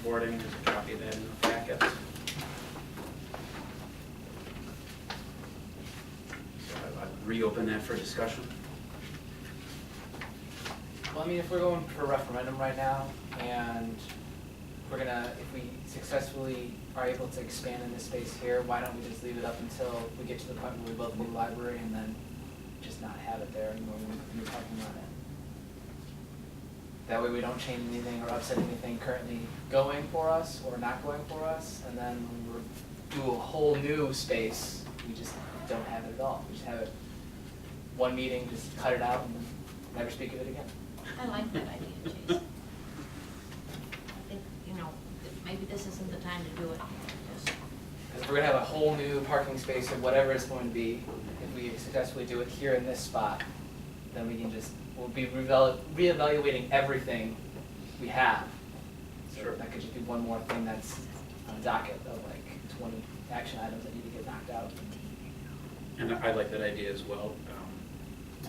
skateboarding. There's a copy of that in the packet. So I'd reopen that for discussion. Well, I mean, if we're going for a referendum right now, and we're gonna, if we successfully are able to expand in this space here, why don't we just leave it up until we get to the point where we build a new library and then just not have it there anymore when we're talking about it? That way we don't change anything or upset anything currently going for us or not going for us, and then when we do a whole new space, we just don't have it at all. We just have it one meeting, just cut it out and never speak of it again. I like that idea, Jason. I think, you know, maybe this isn't the time to do it. Because if we're gonna have a whole new parking space or whatever it's going to be, if we successfully do it here in this spot, then we can just, we'll be reevaluating everything we have. So Sure. that could just be one more thing that's on the docket of like 20 action items that need to get knocked out. And I like that idea as well.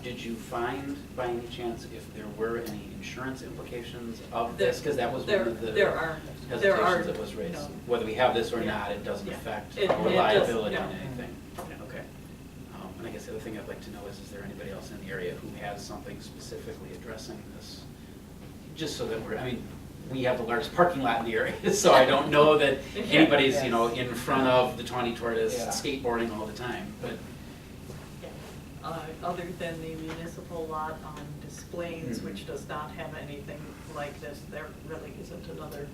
Did you find, by any chance, if there were any insurance implications of this? Because that was one of the hesitations that was raised. No. Whether we have this or Yeah. not, it doesn't Yeah. affect It our does, liability no. on anything. Yeah, okay. And I guess the other thing I'd like to know is there anybody else in the area who has something specifically addressing this? Just so that we're, I mean, we have the largest parking lot in the area, so I don't know that anybody's, you know, in front of the 20 Tortoise Yeah. skateboarding all the time, but. Other than the municipal lot on Des Plaines, Mhm. which does not have anything like this, there really isn't another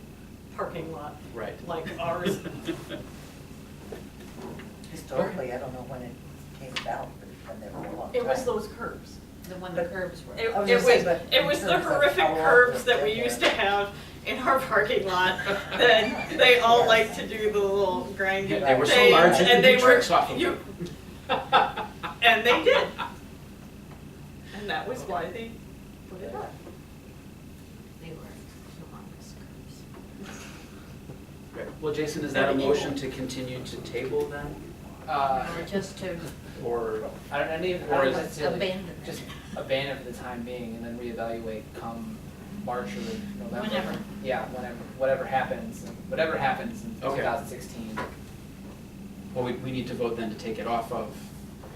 parking lot Right. like ours. Historically, I don't know when it came about, but it's been there for a long time. It was those curbs. The one the curbs were. It I was it gonna say, was, but it in was the terms of horrific how long curbs it's that we been used there. to have in our parking lot, that they all like to do the little grinding They were so things, large you and could they do were, tricks off of you, them. and they did. And that was why they put it up. They were humongous curbs. Right. Well, Jason, is that a motion to continue to table then? Or just to Or, I don't Or know is- necessarily, abandon it. just abandon it for the time being and then reevaluate come March or November. Whenever. Yeah, whatever happens in Okay. 2016. well, we need to vote then to take it off of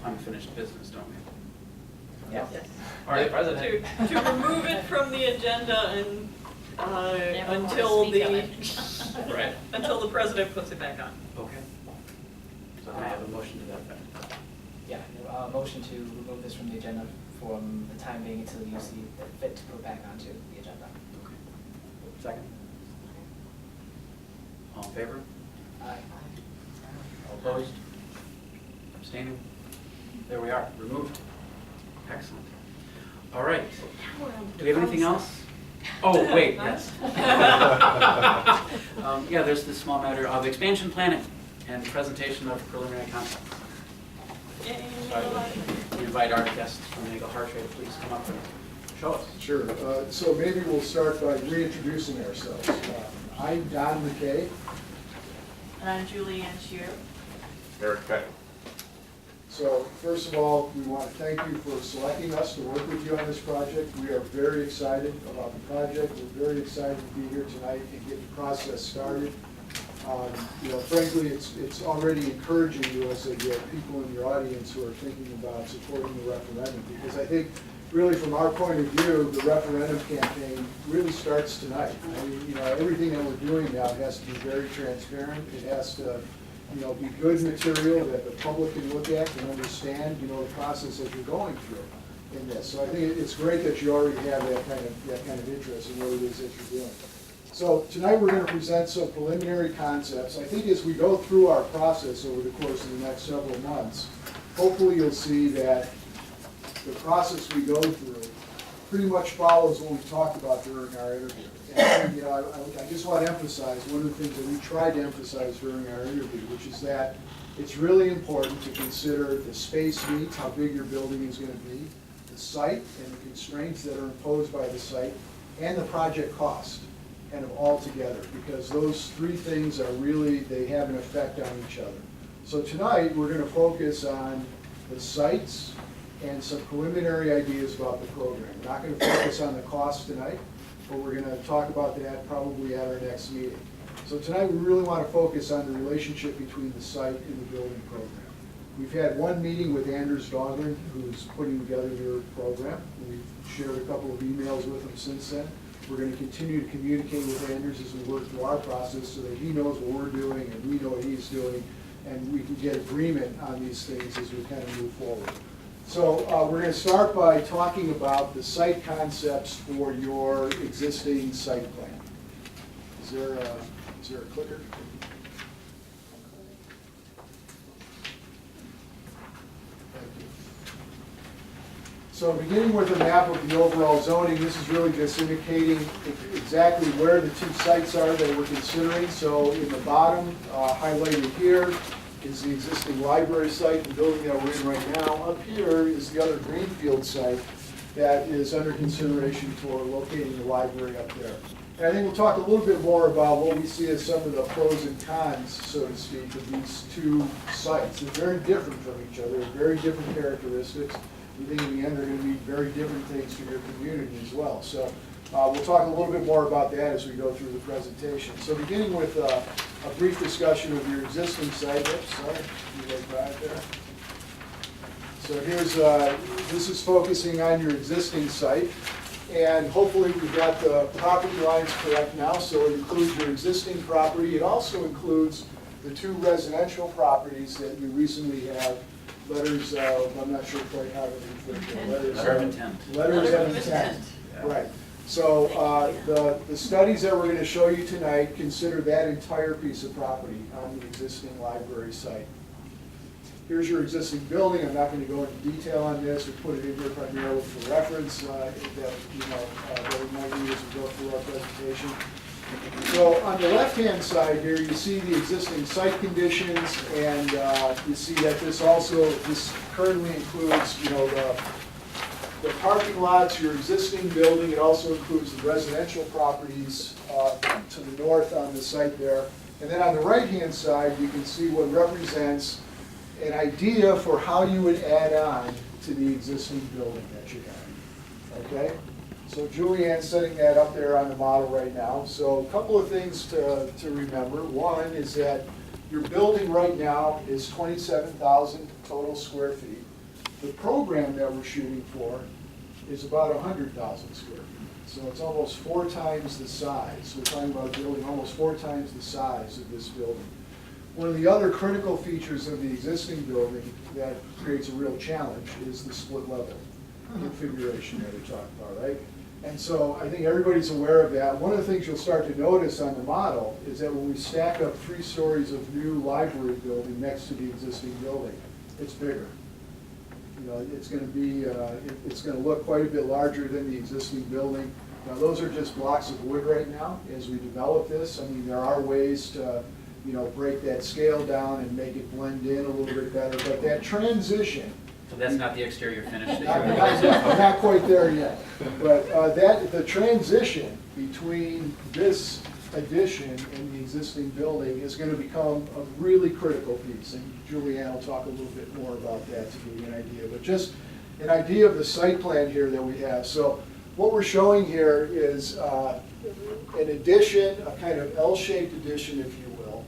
unfinished business, don't we? Yeah. Yes. All right. President. To remove it from the agenda and, Never want to until speak of the, it. Right. until the president puts it back on. Okay. So can I have a motion to that effect? Yeah, motion to remove this from the agenda from the time being until you see it fit to put back onto the agenda. Okay. Second? All in favor? Aye. All opposed? Abstaining? There we are, removed. Excellent. All right. Do we have anything else? Oh, wait, yes. Yeah, there's this small matter of expansion planning and presentation of preliminary concept. Yay. So I would invite our guests from Eagle Heart Rate, please come up and show us. Sure. So maybe we'll start by reintroducing ourselves. I'm Don McKay. And I'm Julianne Shear. Eric Petty. So first of all, we want to thank you for selecting us to work with you on this project. We are very excited about the project. We're very excited to be here tonight and get the process started. You know, frankly, it's already encouraging to us that you have people in your audience who are thinking about supporting the referendum, because I think really from our point of view, the referendum campaign really starts tonight. I mean, you know, everything that we're doing now has to be very transparent. It has to, you know, be good material that the public can look at and understand, you know, the process that you're going through in this. So I think it's great that you already have that kind of interest in what it is that you're doing. So tonight we're going to present some preliminary concepts. I think as we go through our process over the course of the next several months, hopefully you'll see that the process we go through pretty much follows what we talked about during our interview. And you know, I just want to emphasize one of the things that we tried to emphasize during our interview, which is that it's really important to consider the space needs, how big your building is going to be, the site and the constraints that are imposed by the site, and the project cost, kind of all together, because those three things are really, they have an effect on each other. So tonight, we're going to focus on the sites and some preliminary ideas about the program. We're not going to focus on the cost tonight, but we're going to talk about that probably at our next meeting. So tonight, we really want to focus on the relationship between the site and the building program. We've had one meeting with Anders Dahlgren, who's putting together your program. We've shared a couple of emails with him since then. We're going to continue to communicate with Anders as we work through our process so that he knows what we're doing and we know what he's doing, and we can get agreement on these things as we kind of move forward. So we're going to start by talking about the site concepts for your existing site plan. Is there a clicker? So beginning with a map of the overall zoning, this is really just indicating exactly where the two sites are that we're considering. So in the bottom, highlighted here, is the existing library site, the building that we're in right now. Up here is the other greenfield site that is under consideration for locating the library up there. And I think we'll talk a little bit more about what we see as some of the pros and cons, so to speak, of these two sites. They're very different from each other, very different characteristics. We think in the end they're going to be very different things for your community as well. So we'll talk a little bit more about that as we go through the presentation. So beginning with a brief discussion of your existing site. Oops, sorry, you went by it there. So here's, this is focusing on your existing site. And hopefully we've got the property lines correct now. So it includes your existing property. It also includes the two residential properties that you recently have letters of, I'm not sure quite how to refer to them. Letter of intent. Letters of intent, right. So the studies that we're going to show you tonight consider that entire piece of property on the existing library site. Here's your existing building. I'm not going to go into detail on this. We put it in here primarily for reference that that we might need as we go through our presentation. So on the left-hand side here, you see the existing site conditions, and you see that this currently includes, the parking lots, your existing building. It also includes the residential properties to the north on the site there. And then on the right-hand side, you can see what represents an idea for how you would add on to the existing building that you have. Okay? So Julianne's setting that up there on the model right now. So a couple of things to remember. One is that your building right now is 27,000 total square feet. The program that we're shooting for is about 100,000 square feet. So it's almost 4 times the size. We're talking about building almost 4 times the size of this building. One of the other critical features of the existing building that creates a real challenge is the split level configuration that we're talking about, right? And so I think everybody's aware of that. One of the things you'll start to notice on the model is that when we stack up 3 stories of new library building next to the existing building, it's bigger. It's going to be, it's going to look quite a bit larger than the existing building. Now, those are just blocks of wood right now as we develop this. I mean, there are ways to, break that scale down and make it blend in a little bit better. But that transition. So that's not the exterior finish that you're Not quite there yet. But the transition between this addition and the existing building is going to become a really critical piece. And Julianne will talk a little bit more about that to give you an idea. But just an idea of the site plan here that we have. So what we're showing here is an addition, a kind of L-shaped addition, if you will,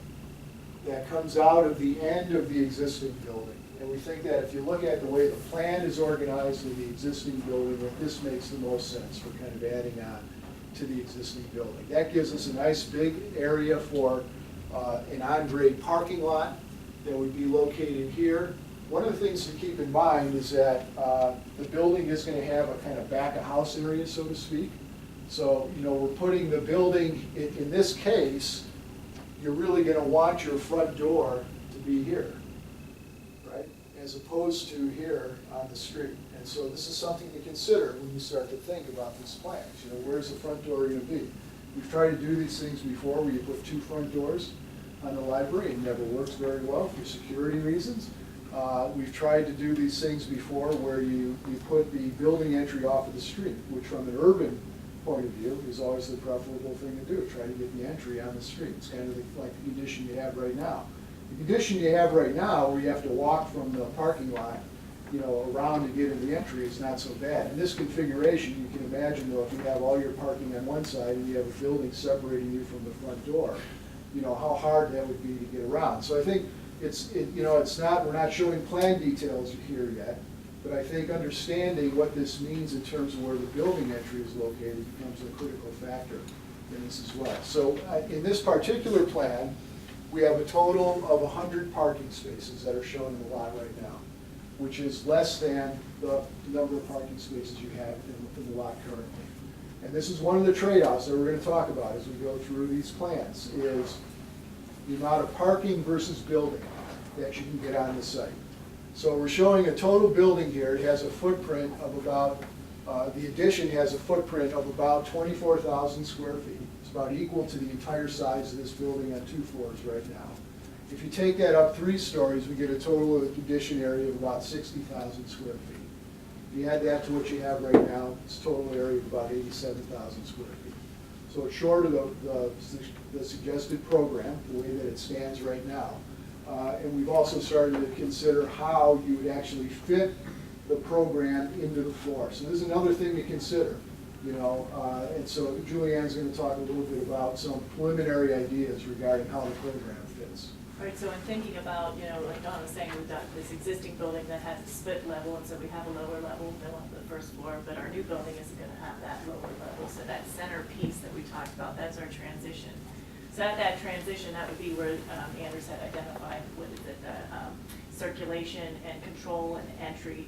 that comes out of the end of the existing building. And we think that if you look at the way the plan is organized in the existing building, that this makes the most sense for kind of adding on to the existing building. That gives us a nice big area for an on-grade parking lot that would be located here. One of the things to keep in mind is that the building is going to have a kind of back-of-house area, so to speak. So, we're putting the building, in this case, you're really going to want your front door to be here, right? As opposed to here on the street. And so this is something to consider when you start to think about these plans. Where's the front door going to be? We've tried to do these things before where you put 2 front doors on the library. It never works very well for security reasons. We've tried to do these things before where you put the building entry off of the street, which from an urban point of view is always the preferable thing to do, try to get the entry on the street. It's kind of like the condition you have right now. The condition you have right now where you have to walk from the parking lot around to get in the entry is not so bad. In this configuration, you can imagine though, if you have all your parking on one side and you have a building separating you from the front door, you know, how hard that would be to get around. So I think you know, we're not showing plan details here yet, but I think understanding what this means in terms of where the building entry is located becomes a critical factor in this as well. So in this particular plan, we have a total of 100 parking spaces that are shown in the lot right now, which is less than the number of parking spaces you have in the lot currently. And this is one of the trade-offs that we're going to talk about as we go through these plans, is the amount of parking versus building that you can get on the site. So we're showing a total building here. It has a footprint of about, the addition has a footprint of about 24,000 square feet. It's about equal to the entire size of this building on 2 floors right now. If you take that up 3 stories, we get a total addition area of about 60,000 square feet. If you add that to what you have right now, it's a total area of about 87,000 square feet. So it's short of the suggested program, the way that it stands right now. And we've also started to consider how you would actually fit the program into the floor. So this is another thing to consider, you know. And so Julianne's going to talk a little bit about some preliminary ideas regarding how the program fits. Right, so in thinking about, you know, like Don was saying, we've got this existing building that has a split level, and so we have a lower level built on the first floor, but our new building isn't gonna have that lower level. So that center piece that we talked about, that's our transition. So at that transition, that would be where Anders had identified, what is it, the circulation and control and entry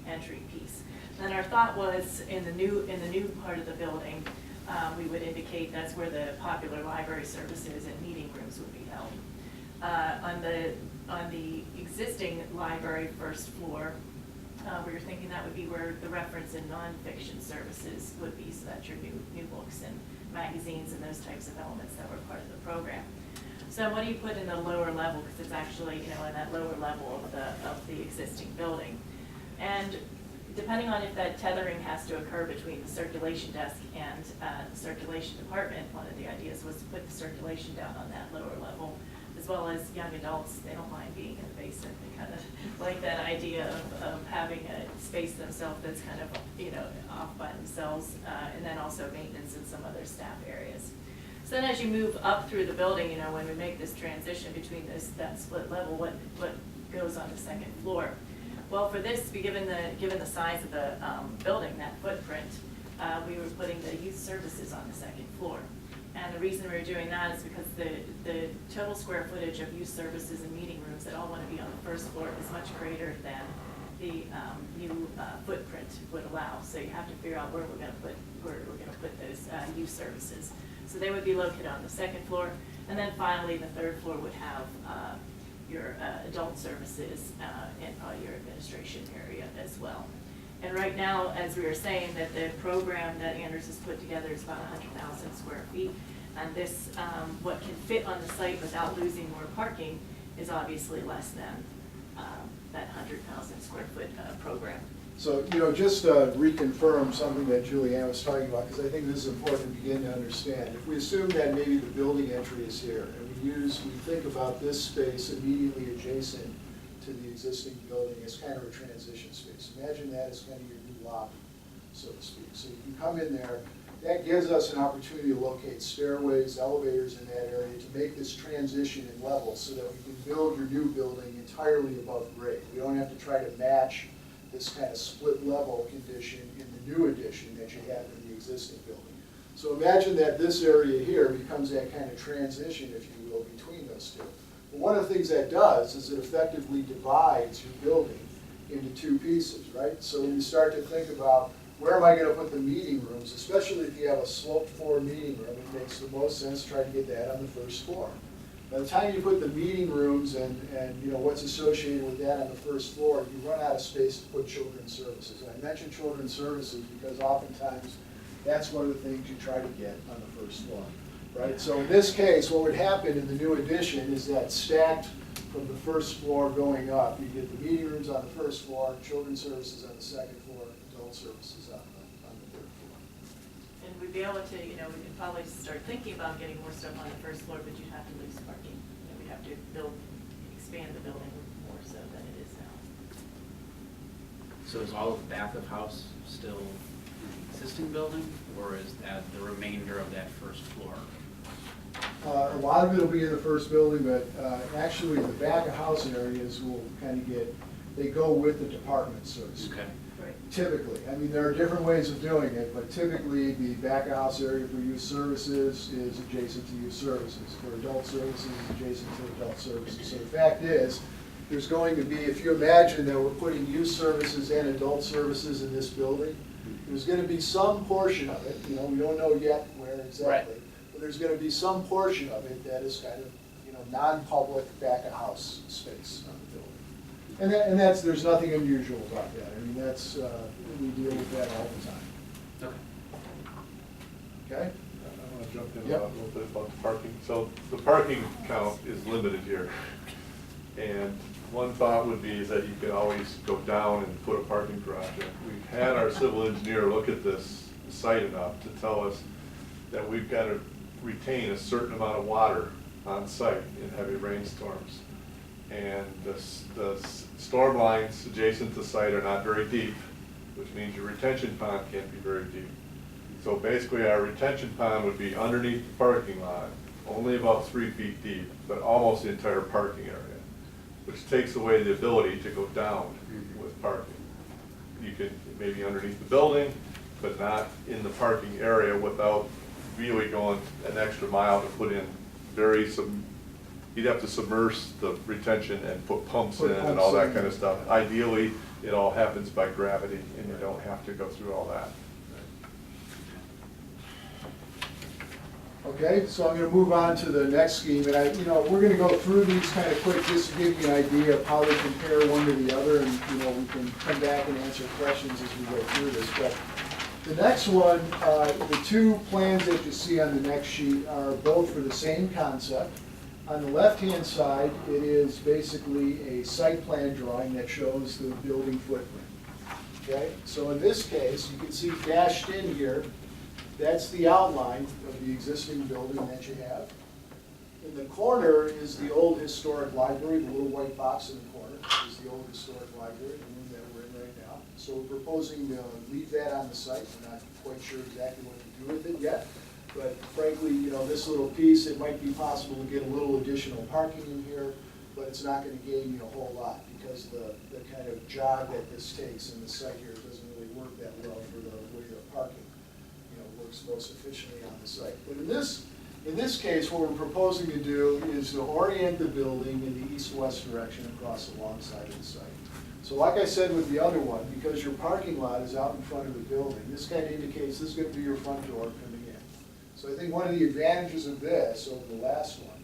piece. Then our thought was in the new part of the building, we would indicate that's where the popular library services and meeting rooms would be held. On the existing library first floor, we were thinking that would be where the reference and nonfiction services would be, so that's your new books and magazines and those types of elements that were part of the program. So what do you put in the lower level, because it's actually, you know, in that lower level of the existing building. And depending on if that tethering has to occur between the circulation desk and the circulation department, one of the ideas was to put the circulation down on that lower level, as well as young adults. They don't mind being in the basement. They kind of like that idea of having a space themselves that's kind of, you know, off by themselves, and then also maintenance and some other staff areas. So then as you move up through the building, you know, when we make this transition between that split level, what goes on the second floor? Well, for this, given the size of the building, that footprint, we were putting the youth services on the second floor. And the reason we were doing that is because the total square footage of youth services and meeting rooms that all want to be on the first floor is much greater than the new footprint would allow. So you have to figure out where we're going to put those youth services. So they would be located on the second floor, and then finally the third floor would have your adult services and probably your administration area as well. And right now, as we were saying, that the program that Anders has put together is about 100,000 square feet. And this, what can fit on the site without losing more parking is obviously less than that 100,000 square foot program. So, you know, just to reconfirm something that Julianne was talking about, because I think this is important to begin to understand. If we assume that maybe the building entry is here, and we think about this space immediately adjacent to the existing building as kind of a transition space. Imagine that as kind of your new lobby, so to speak. So you can come in there. That gives us an opportunity to locate stairways, elevators in that area to make this transition in levels so that we can build your new building entirely above grade. We don't have to try to match this kind of split level condition in the new addition that you have in the existing building. So imagine that this area here becomes that kind of transition, if you will, between those two. But one of the things that does is it effectively divides your building into 2 pieces, right? So when you start to think about where am I going to put the meeting rooms, especially if you have a sloped floor meeting room, it makes the most sense to try to get that on the first floor. By the time you put the meeting rooms and you know what's associated with that on the first floor, you run out of space to put children's services. And I mention children's services because oftentimes that's one of the things you try to get on the first floor, right? So in this case, what would happen in the new addition is that stacked from the first floor going up, you get the meeting rooms on the first floor, children's services on the second floor, adult services on the third floor. And we'd be able to, you know, we could probably start thinking about getting more stuff on the first floor, but you'd have to lose parking. You know, we'd have to expand the building more so than it is now. So is all of the back of house still in the existing building, or is that the remainder of that first floor? A lot of it will be in the first building, but actually the back of house areas will kind of they go with the departments, so to speak. Okay. Right. Typically, I mean, there are different ways of doing it, but typically the back of house area for youth services is adjacent to youth services. For adult services, adjacent to adult services. So the fact is, there's going to be, if you imagine that we're putting youth services and adult services in this building, there's going to be some portion of it, you know, we don't know yet where exactly, but there's going to be some portion of it that is kind of, you know, non-public back of house space on the building. And that's, there's nothing unusual about that. I mean, that's, we deal with that all the time. Okay. Okay? I want to jump in Yep. a little bit about the parking. So the parking count is limited here. And one thought would be that you could always go down and put a parking garage in. We've had our civil engineer look at this site enough to tell us that we've got to retain a certain amount of water on site in heavy rainstorms. And the storm lines adjacent to the site are not very deep, which means your retention pond can't be very deep. So basically, our retention pond would be underneath the parking lot, only about 3 feet deep, but almost the entire parking area, which takes away the ability to go down with parking. You could maybe underneath the building, but not in the parking area without really going an extra mile to put in you'd have to submerge the retention and put pumps in and all that kind of stuff. Ideally, it all happens by gravity and you don't have to go through all that. Okay, so I'm going to move on to the next scheme, and we're going to go through these kind of quick just to give you an idea of how they compare one to the other, and we can come back and answer questions as we go through this. But the next one, the two plans that you see on the next sheet are both for the same concept. On the left-hand side, it is basically a site plan drawing that shows the building footprint. Okay, so in this case, you can see dashed in here, that's the outline of the existing building that you have. In the corner is the old historic library, the little white box in the corner is the old historic library, the room that we're in right now. So we're proposing to leave that on the site. We're not quite sure exactly what to do with it yet. But frankly, this little piece, it might be possible to get a little additional parking in here, but it's not going to gain you a whole lot because the kind of jog that this takes in the site here doesn't really work that well for the way the parking works most efficiently on the site. But in this case, what we're proposing to do is to orient the building in the east-west direction across the long side of the site. So like I said with the other one, because your parking lot is out in front of the building, this kind of indicates this is going to be your front door coming in. So I think one of the advantages of this over the last one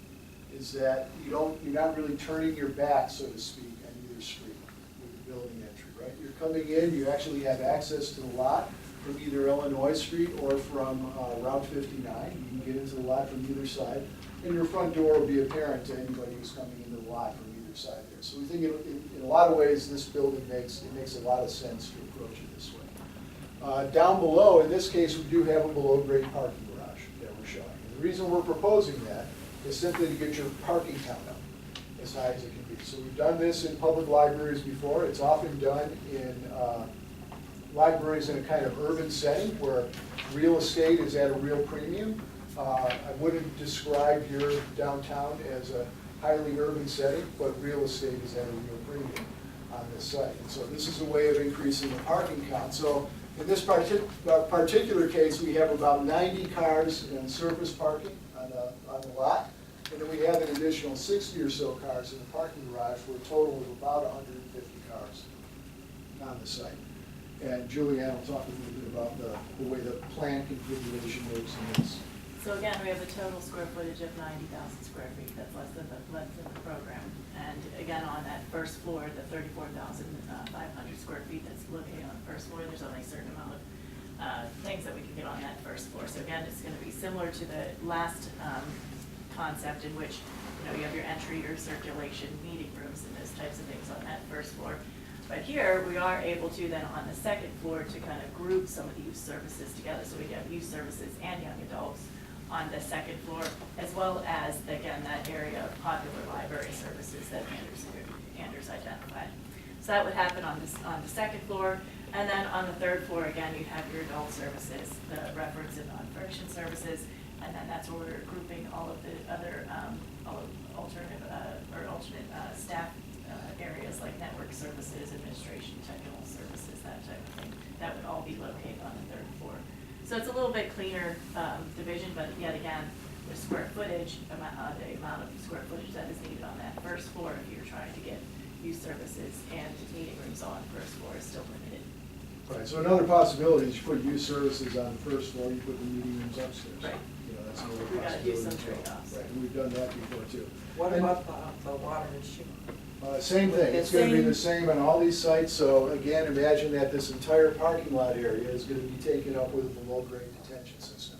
is that you're not really turning your back, so to speak, on either street with the building entry, right? You're coming in, you actually have access to the lot from either Illinois Street or from Route 59. You can get into the lot from either side, and your front door will be apparent to anybody who's coming into the lot from either side there. So we think in a lot of ways this building makes a lot of sense to approach it this way. Down below, in this case, we do have a below-grade parking garage that we're showing. And the reason we're proposing that is simply to get your parking count up as high as it can be. So we've done this in public libraries before. It's often done in libraries in a kind of urban setting where real estate is at a real premium. I wouldn't describe your downtown as a highly urban setting, but real estate is at a real premium on this site. And so this is a way of increasing the parking count. So in this particular case, we have about 90 cars in surface parking on the lot. And then we have an additional 60 or so cars in the parking garage for a total of about 150 cars on the site. And Julianne will talk a little bit about the way the plan configuration works in this. So again, we have a total square footage of 90,000 square feet. That's less than the program. And again, on that first floor, the 34,500 square feet that's located on the first floor, there's only a certain amount of things that we can get on that first floor. So again, it's going to be similar to the last concept in which you have your entry, your circulation, meeting rooms, and those types of things on that first floor. But here, we are able to then on the second floor to kind of group some of the youth services together. So we have youth services and young adults on the second floor, as well as, again, that area of popular library services that Anders identified. So that would happen on the second floor. And then on the third floor, again, you have your adult services, the reference and non-friction services, And then that's where we're grouping all of the other, alternate staff areas like network services, administration, technical services, that type of thing. That would all be located on the third floor. So it's a little bit cleaner division, but yet again, the square footage, the amount of square footage that is needed on that first floor, if you're trying to get youth services and meeting rooms on first floor, is still limited. Right, so another possibility is you put youth services on the first floor, you put the meeting rooms upstairs. Right. You know, that's another We gotta possibility. do some as well. trade-offs. Right, and we've done that before too. What And, about the water and sewer? Same thing, it's gonna be the same on all these sites, so again, imagine that this entire parking lot area is gonna be taken up with the low-grade detention system.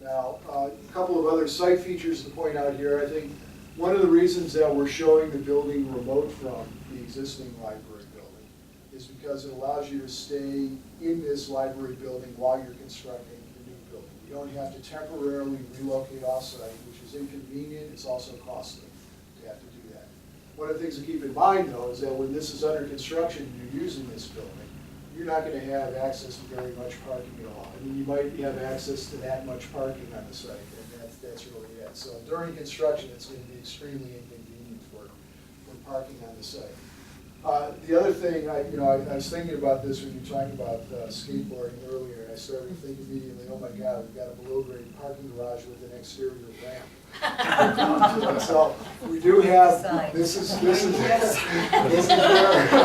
Now, a couple of other site features to point out here. I think one of the reasons that we're showing the building remote from the existing library building is because it allows you to stay in this library building while you're constructing the new building. You don't have to temporarily relocate off-site, which is inconvenient, it's also costly to have to do that. One of the things to keep in mind, though, is that when this is under construction and you're using this building, you're not going to have access to very much parking at all. I mean, you might have access to that much parking on the site, and that's really it. So during construction, it's going to be extremely inconvenient for parking on the site. The other thing, I was thinking about this when you were talking about skateboarding earlier, and I started thinking immediately, oh my God, we've got a below-grade parking garage with an exterior ramp. So we do have, this is where.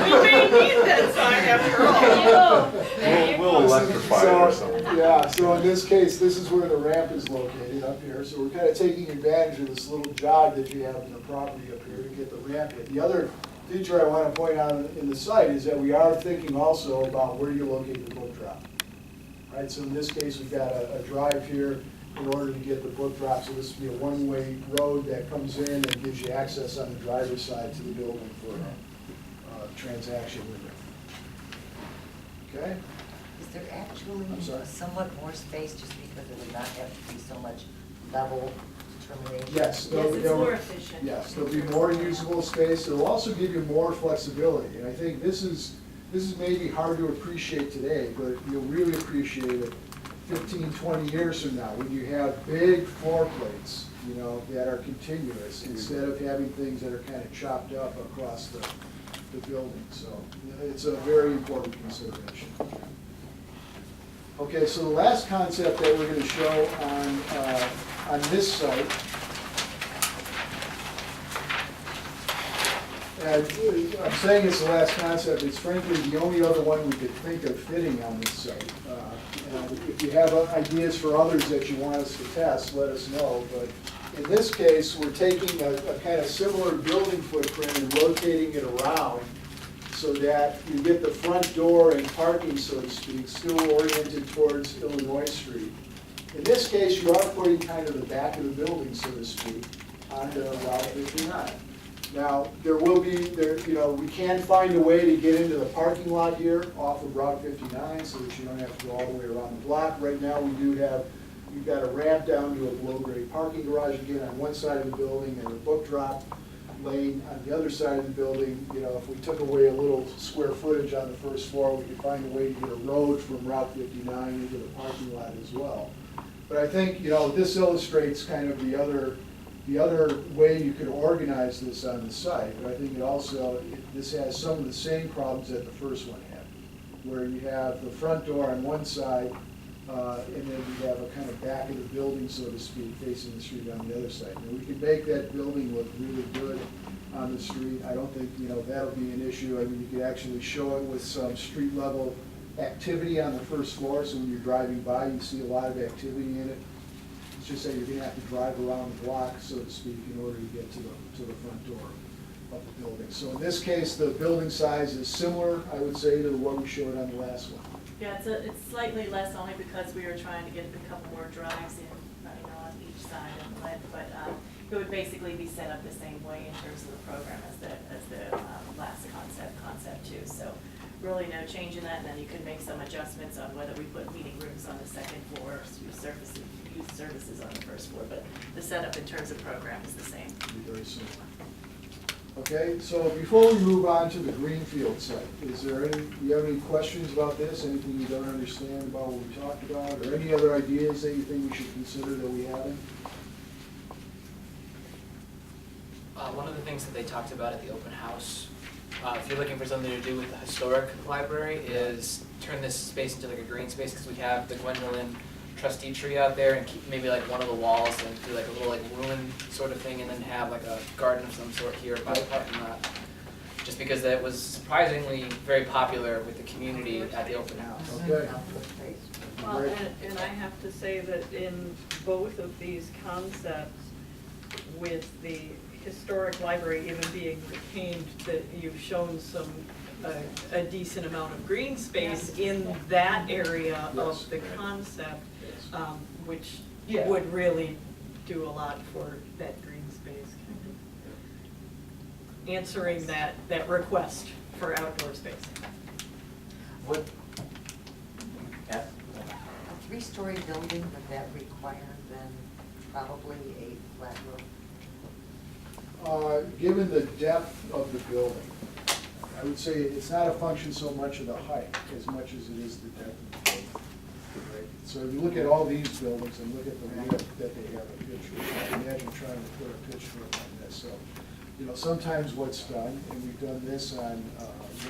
We may need that sign after all. We'll electrify it or So, something. yeah, so in this case, this is where the ramp is located up here. So we're kind of taking advantage of this little jog that you have in the property up here to get the ramp in. The other feature I want to point out in the site is that we are thinking also about where you locate the book drop. Right, so in this case, we've got a drive here in order to get the book drop. So this will be a one-way road that comes in and gives you access on the driver's side to the building for a transaction window. Okay? Is there actually I'm sorry? somewhat more space just because it would not have to be so much level determination? Yes. Yes, it's more efficient. Yes, there'll be more usable space. It'll also give you more flexibility. And I think this is maybe hard to appreciate today, but you'll really appreciate it 15, 20 years from now, when you have big floor plates, that are continuous, instead of having things that are kind of chopped up across the building. So it's a very important consideration. Okay, so the last concept that we're going to show on this site, and I'm saying it's the last concept, it's frankly the only other one we could think of fitting on this site. And if you have ideas for others that you want us to test, let us know. But in this case, we're taking a kind of similar building footprint and rotating it around so that you get the front door and parking, so to speak, still oriented towards Illinois Street. In this case, you are putting kind of the back of the building, so to speak, onto Route 59. Now, we can find a way to get into the parking lot here off of Route 59 so that you don't have to go all the way around the block. Right now, you've got a ramp down to a below-grade parking garage again on one side of the building and a book drop lane on the other side of the building. If we took away a little square footage on the first floor, we could find a way to get a road from Route 59 into the parking lot as well. But I think, this illustrates kind of the other way you could organize this on the site. But I think this has some of the same problems that the first one had, where you have the front door on one side, and then you have a kind of back of the building, so to speak, facing the street on the other side. Now, we can make that building look really good on the street. I don't think, that'll be an issue. I mean, you could actually show it with some street level activity on the first floor, so when you're driving by, you see a lot of activity in it. It's just that you're going to have to drive around the block, so to speak, in order to get to the front door of the building. So in this case, the building size is similar, I would say, to what we showed on the last one. Yeah, it's slightly less only because we were trying to get a couple more drives in, on each side of the length, but it would basically be set up the same way in terms of the program as the last concept too. So really no change in that, and then you can make some adjustments on whether we put meeting rooms on the second floor, youth services on the first floor, but the setup in terms of program is the same. Be very similar. Okay, so before we move on to the Greenfield site, is there any, do you have any questions about this? Anything you don't understand about what we talked about? Or any other ideas that you think we should consider that we haven't? One of the things that they talked about at the open house, if you're looking for something to do with the historic library, is turn this space into like a green space, because we have the Gwendolyn trustee tree out there, and keep maybe like one of the walls and do like a little like ruin sort of thing, and then have like a garden of some sort here by the parking lot. Just because that was surprisingly very popular with the community at the open house. Okay. Well, Great. and I have to say that in both of these concepts, with the historic library even being retained, that you've shown some, a decent amount of green space in that area Yes. of the concept, which Yeah. would really do a lot for that green space. Answering that request for outdoor space. What, A three-story building, would that require then probably a flat roof? Given the depth of the building, I would say it's not a function so much of the height as much as it is the depth of the building. Right? So if you look at all these buildings and look at the width that they have a pitch roof, imagine trying to put a pitch roof on this. So, you know, sometimes what's done, and we've done this on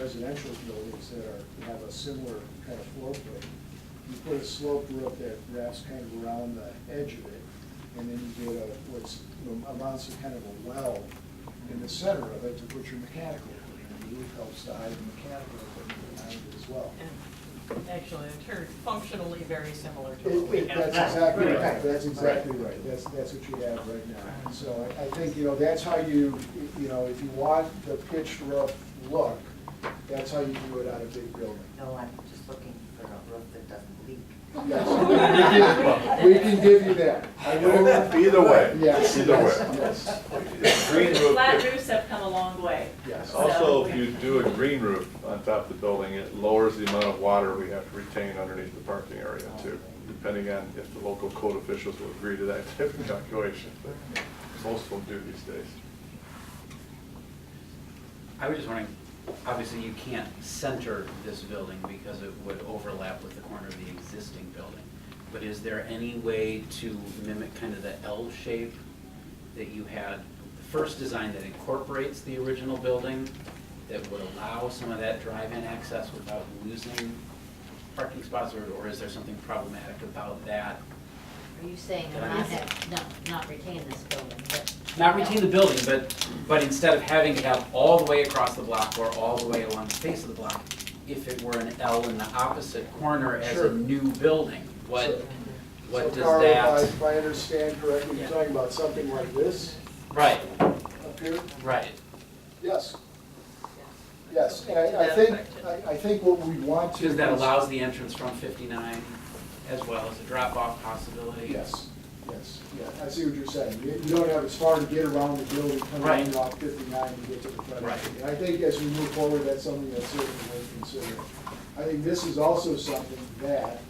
residential buildings that have a similar kind of floor plate, you put a sloped roof that wraps kind of around the edge of it, and then you get what's amounts to kind of a well in the center of it to put your mechanical equipment. And the roof helps to hide the mechanical equipment behind it as well. And actually, they're functionally very similar to what we have. That's exactly right, that's exactly right, that's what you have right now. So I think, you know, that's how you know, if you want the pitched roof look, that's how you do it on a big building. No, I'm just looking for a roof that doesn't leak. Yes, we can give you that. I would've- Either way. Yes, Either way. yes, Green roof. Flat roofs have come a long way. yes. Also, if you do a green roof on top of the building, it lowers the amount of water we have to retain underneath the parking area too, depending on if the local code officials will agree to that type of calculation, but most of them do these days. I was just wondering, obviously you can't center this building because it would overlap with the corner of the existing building. But is there any way to mimic kind of the L shape that you had, the first design that incorporates the original building, that would allow some of that drive-in access without losing parking spots, or is there something problematic about that? Are you saying Did I not retain this building, but? Not retain the building, but instead of having to have all the way across the block or all the way along the face of the block, if it were an L in the opposite corner as Sure. a new building, what So does Carl, that? if I understand correctly, you're Yeah. talking about something like this Right, up here? right. Yes. Yes, and To I that think, effect. I think what we want to. Because that is- allows the entrance from 59 as well as a drop-off possibility. Yes, yes, yeah, I see what you're saying. You don't have as far to get around the building coming Right. in off 59 to get to the front. Right. And I think as we move forward, that's something that's certainly worth considering. I think this is also something that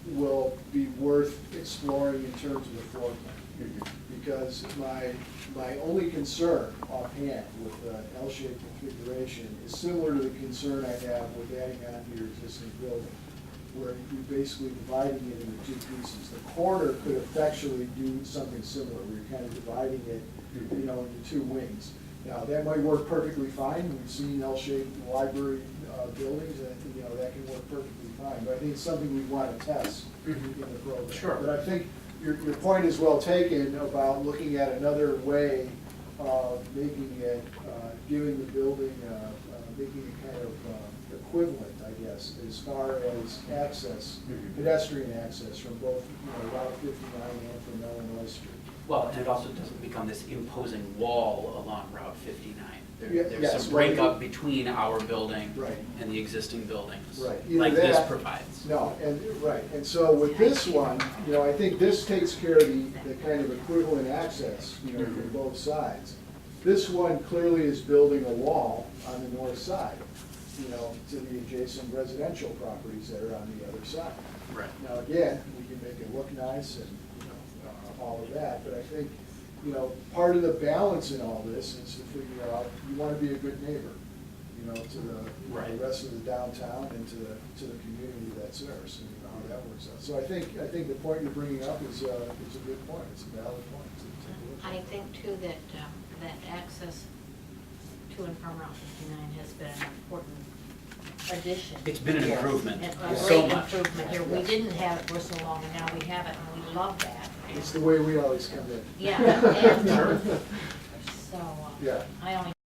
will be worth exploring in terms of the floor plan. Because my only concern offhand with the L-shaped configuration is similar to the concern I have with adding on to your existing building, where you're basically dividing it into two pieces. The corner could effectually do something similar, where you're kind of dividing it, you know, into two wings. Now, that might work perfectly fine. We've seen L-shaped library buildings, and, you know, that can work perfectly fine. But I think it's something we want to test in the program. Sure. But I think your point is well taken about looking at another way of making it, giving the building, making it kind of equivalent, I guess, as far as access, pedestrian access from both, you know, Route 59 and from Illinois Street. Well, and it also doesn't become this imposing wall along Route 59. Yeah, There's yes, some well, breakup between our building Right. and the existing buildings. Right. Either Like this that- provides. No, and, right, and so with this one, you know, I think this takes care of the kind of equivalent access, you know, from both sides. This one clearly is building a wall on the north side, you know, to the adjacent residential properties that are on the other side. Right. Now, again, we can make it look nice and, you know, all of that, but I think you know, part of the balance in all this is to figure out, you wanna be a good neighbor, you know, to the Right. rest of the downtown and to the community that's there, so you know how that works out. So I think the point you're bringing up is a good point, it's a valid point to take a look at. I think too that, that access to and from Route 59 has been an important addition. It's been an Yes. improvement, And a so great much. improvement here. We didn't have it for so long, and now we have it, and we love that. It's the way we always come in. Yeah, and, Sure. so, Yeah. I only